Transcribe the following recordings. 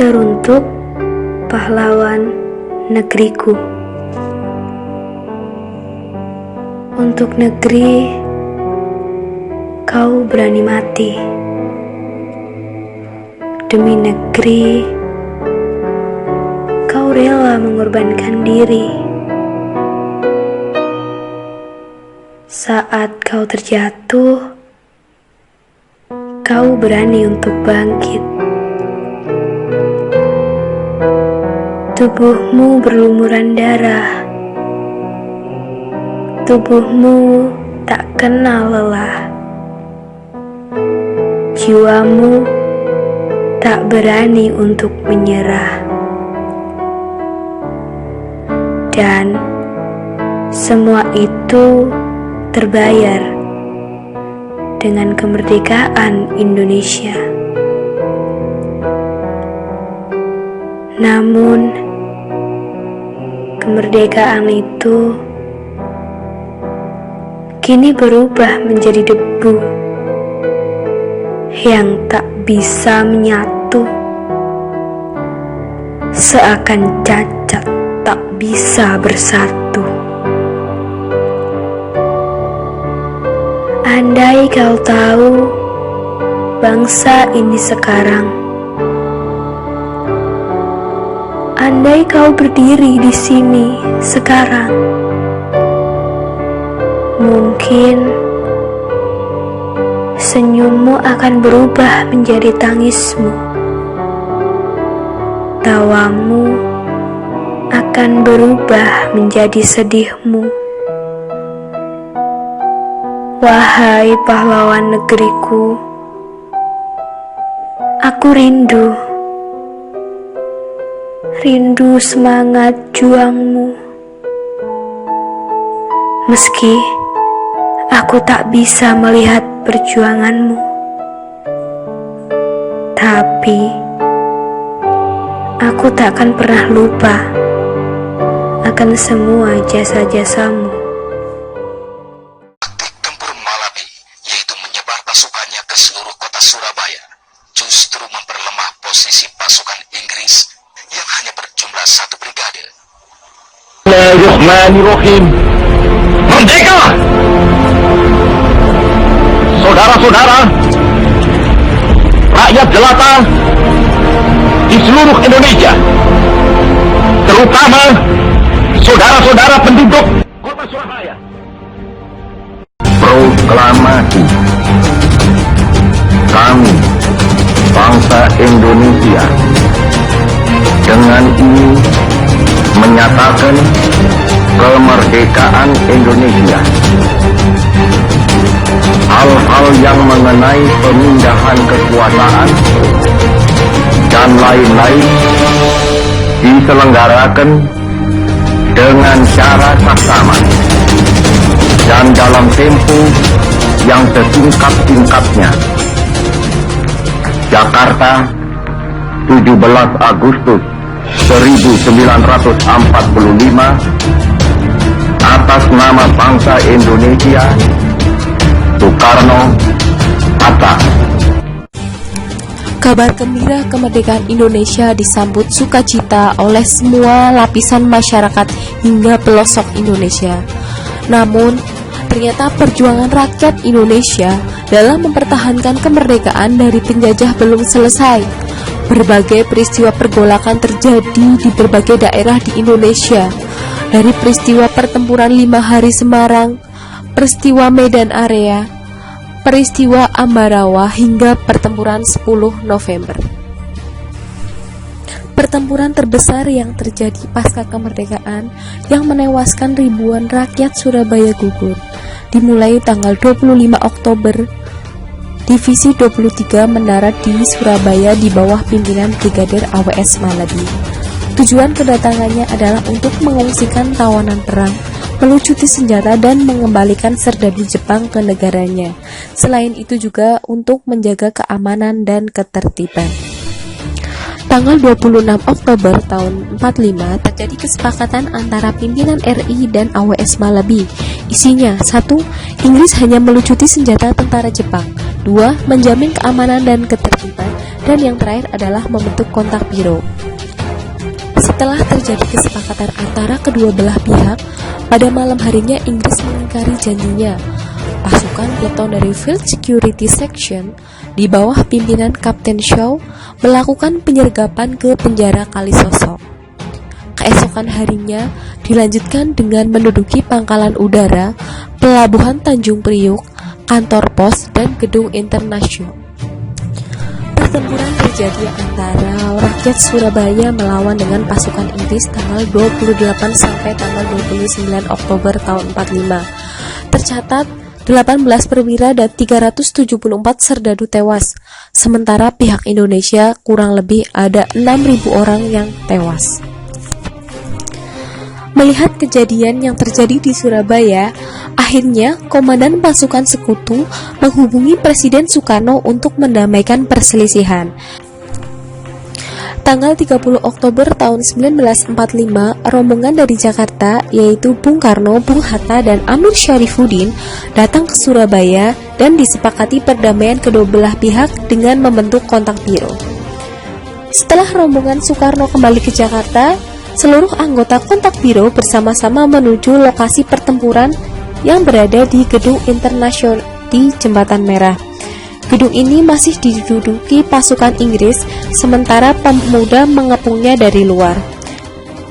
Teruntuk pahlawan negeriku. Untuk negeri, kau berani mati. Demi negeri, kau rela mengorbankan diri. Saat kau terjatuh, kau berani untuk bangkit. Tubuhmu berlumuran darah. Tubuhmu tak kenal lelah. Jiwamu tak berani untuk menyerah. Dan semua itu terbayar dengan kemerdekaan Indonesia. Namun, kemerdekaan itu kini berubah menjadi debu yang tak bisa menyatu, seakan cacat tak bisa bersatu. Andai kau tahu bangsa ini sekarang, andai kau berdiri di sini sekarang, mungkin senyummu akan berubah menjadi tangismu. Tawamu akan berubah menjadi sedihmu. Wahai pahlawan negeriku, aku rindu semangat juangmu. Meski aku tak bisa melihat perjuanganmu, tapi aku tak akan pernah lupa akan semua jasa-jasamu. Taktik tempur Malabi, yaitu menyebar pasukannya ke seluruh kota Surabaya, justru memperlemah posisi pasukan Inggris yang hanya berjumlah 1 brigade. Bismillahirrahmanirrahim. Merdeka! Saudara-saudara, rakyat jelata di seluruh Indonesia, terutama saudara-saudara penduduk kota Surabaya. Proklamasi. Kami, bangsa Indonesia, dengan ini menyatakan kemerdekaan Indonesia. Hal-hal yang mengenai pemindahan kekuasaan dan lain-lain diselenggarakan dengan cara saksama dan dalam tempo yang sesingkat-singkatnya. Jakarta, 17 Agustus 1945, atas nama bangsa Indonesia, Soekarno-Hatta. Kabar gembira kemerdekaan Indonesia disambut sukacita oleh semua lapisan masyarakat hingga pelosok Indonesia. Namun, ternyata perjuangan rakyat Indonesia dalam mempertahankan kemerdekaan dari penjajah belum selesai. Berbagai peristiwa pergolakan terjadi di berbagai daerah di Indonesia, dari peristiwa pertempuran 5 hari Semarang, peristiwa Medan Area, peristiwa Ambarawa hingga pertempuran 10 November. Pertempuran terbesar yang terjadi pasca kemerdekaan yang menewaskan ribuan rakyat Surabaya gugur, dimulai tanggal 25 Oktober. Divisi 23 mendarat di Surabaya di bawah pimpinan Brigadir AWS Malabi. Tujuan kedatangannya adalah untuk mengungsikan tawanan perang, melucuti senjata dan mengembalikan serdadu Jepang ke negaranya. Selain itu juga untuk menjaga keamanan dan ketertiban. Tanggal 26 Oktober tahun 45 terjadi kesepakatan antara pimpinan RI dan AWS Malabi. Isinya: 1. Inggris hanya melucuti senjata tentara Jepang. 2. Menjamin keamanan dan ketertiban. dan yang terakhir adalah membentuk kontak biro. Setelah terjadi kesepakatan antara kedua belah pihak, pada malam harinya Inggris mengingkari janjinya. Pasukan peleton dari Field Security Section di bawah pimpinan Kapten Shaw melakukan penyergapan ke penjara Kalisosok. Keesokan harinya dilanjutkan dengan menduduki pangkalan udara, pelabuhan Tanjung Priuk, kantor pos, dan gedung internasional. Pertempuran terjadi antara rakyat Surabaya melawan dengan pasukan Inggris tanggal 28 sampai tanggal 29 Oktober tahun 45. Tercatat 18 perwira dan 374 serdadu tewas, sementara pihak Indonesia kurang lebih ada 6.000 orang yang tewas. Melihat kejadian yang terjadi di Surabaya, akhirnya Komandan Pasukan Sekutu menghubungi Presiden Soekarno untuk mendamaikan perselisihan. Tanggal 30 Oktober tahun 1945, rombongan dari Jakarta, yaitu Bung Karno, Bung Hatta, dan Amir Syarifuddin datang ke Surabaya dan disepakati perdamaian kedua belah pihak dengan membentuk kontak biro. Setelah rombongan Soekarno kembali ke Jakarta, seluruh anggota kontak biro bersama-sama menuju lokasi pertempuran yang berada di Gedung Internasional di Jembatan Merah. Gedung ini masih diduduki pasukan Inggris, sementara pemuda mengepungnya dari luar.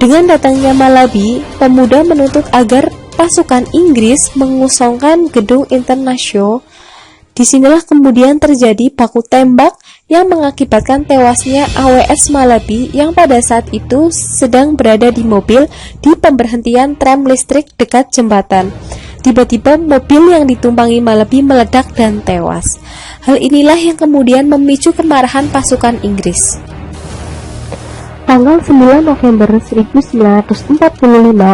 Dengan datangnya Malabi, pemuda menuntut agar pasukan Inggris mengosongkan Gedung Internasional. Disinilah kemudian terjadi baku tembak yang mengakibatkan tewasnya AWS Malabi yang pada saat itu sedang berada di mobil di pemberhentian tram listrik dekat jembatan. Tiba-tiba mobil yang ditumpangi Malabi meledak dan tewas. Hal inilah yang kemudian memicu kemarahan pasukan Inggris. Tanggal 9 November 1945,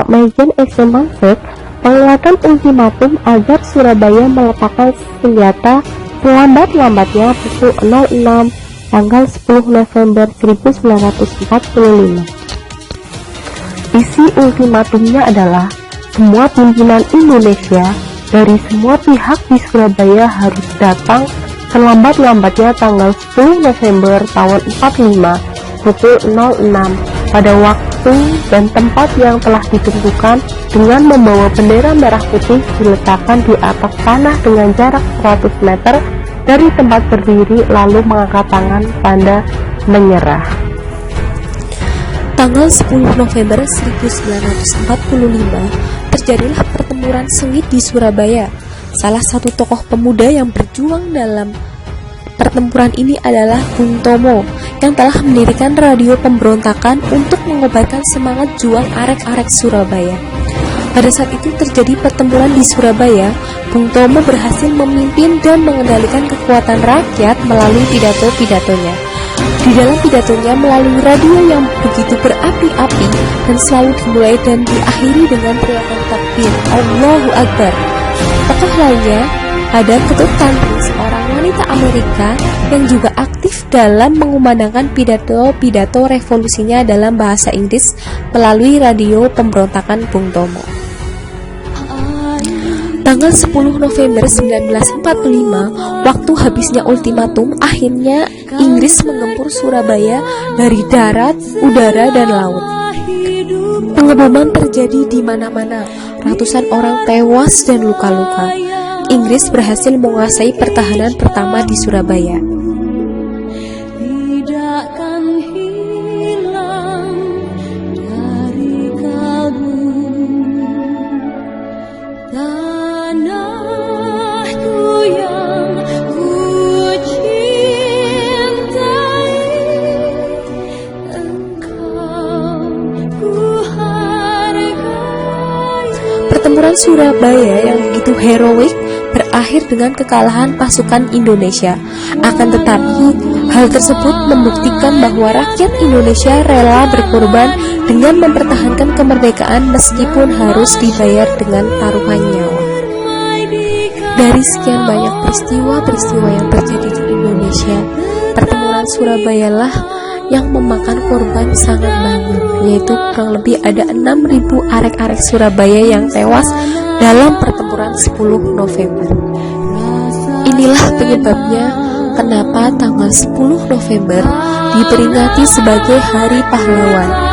Majen S.M. Mansek mengeluarkan ultimatum agar Surabaya meletakkan senjata selambat-lambatnya pukul 06 tanggal 10 November 1945. Isi ultimatumnya adalah semua pimpinan Indonesia dari semua pihak di Surabaya harus datang selambat-lambatnya tanggal 10 November tahun 45 pukul 06 pada waktu dan tempat yang telah ditentukan dengan membawa bendera merah putih diletakkan di atas tanah dengan jarak 100 meter dari tempat berdiri lalu mengangkat tangan tanda menyerah. Tanggal 10 November 1945 terjadilah pertempuran sengit di Surabaya. Salah satu tokoh pemuda yang berjuang dalam pertempuran ini adalah Bung Tomo yang telah mendirikan radio pemberontakan untuk mengobarkan semangat juang arek-arek Surabaya. Pada saat itu terjadi pertempuran di Surabaya, Bung Tomo berhasil memimpin dan mengendalikan kekuatan rakyat melalui pidato-pidatonya. Di dalam pidatonya melalui radio yang begitu berapi-api dan selalu dimulai dan diakhiri dengan teriakan takbir, Allahu Akbar. Tokoh lainnya ada Ketut Tantri, seorang wanita Amerika yang juga aktif dalam mengumandangkan pidato-pidato revolusinya dalam bahasa Inggris melalui radio pemberontakan Bung Tomo. Tanggal 10 November 1945, waktu habisnya ultimatum, akhirnya Inggris menggempur Surabaya dari darat, udara, dan laut. Pengeboman terjadi di mana-mana, ratusan orang tewas dan luka-luka. Inggris berhasil menguasai pertahanan pertama di Surabaya. Pertempuran Surabaya yang begitu heroik berakhir dengan kekalahan pasukan Indonesia. Akan tetapi, hal tersebut membuktikan bahwa rakyat Indonesia rela berkorban dengan mempertahankan kemerdekaan meskipun harus dibayar dengan taruhan nyawa. Dari sekian banyak peristiwa-peristiwa yang terjadi di Indonesia, pertempuran Surabaya lah yang memakan korban sangat banyak, yaitu kurang lebih ada 6.000 arek-arek Surabaya yang tewas dalam pertempuran 10 November. Inilah penyebabnya kenapa tanggal 10 November diperingati sebagai Hari Pahlawan.